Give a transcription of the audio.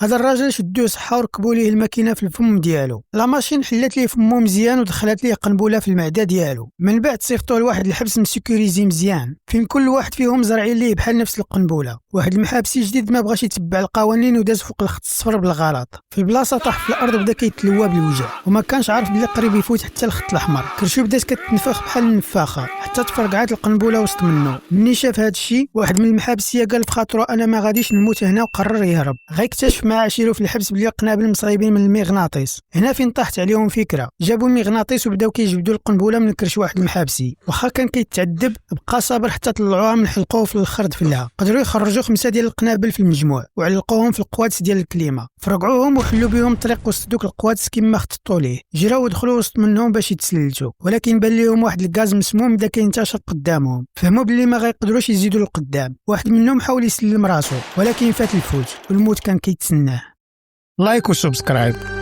هذا الراجل شدوه صحة وركبوا ليه الماكينه في الفم ديالو. لا ماشين حلات ليه فمو مزيان ودخلت ليه قنبله في المعده ديالو. من بعد صيفطوه لواحد الحبس مسيكوريزي مزيان فين كل واحد فيهم زرعين ليه بحال نفس القنبله. واحد المحابسي جديد ما بغاش يتبع القوانين وداز فوق الخط الصفر بالغلط. في البلاصه طاح في الارض بدا كيتلوى بالوجع وما كانش عارف بلي قريب يفوت حتى الخط الاحمر. كرشو بدات كتنفخ بحال النفاخه حتى تفرقعات القنبله وسط منه. مني شاف هذا الشيء واحد من المحابسيه قال في خاطرو انا ما غاديش نموت هنا وقرر يهرب. غيكتشف مع عشيرو في الحبس بلي القنابل مصايبين من المغناطيس. هنا فين طاحت عليهم فكره، جابوا المغناطيس وبداو كيجبدوا القنبله من كرش واحد المحابسي. واخا كان كيتعذب بقى صابر حتى طلعوها من حلقوه في الاخر دفلها. قدروا يخرجوا 5 ديال القنابل في المجموع وعلقوهم في القوادس ديال الكليمه. فرقعوهم وحلوا بهم الطريق وسط دوك القوادس كما خططوا ليه. جراو ودخلوا وسط منهم باش يتسللوا ولكن بان لهم واحد الغاز مسموم بدا كينتشر قدامهم. فهموا بلي ما غيقدروش يزيدوا لقدام. واحد منهم حاول يسلم راسو ولكن فات الفوت والموت كان كيتسناه. لايك وسبسكرايب.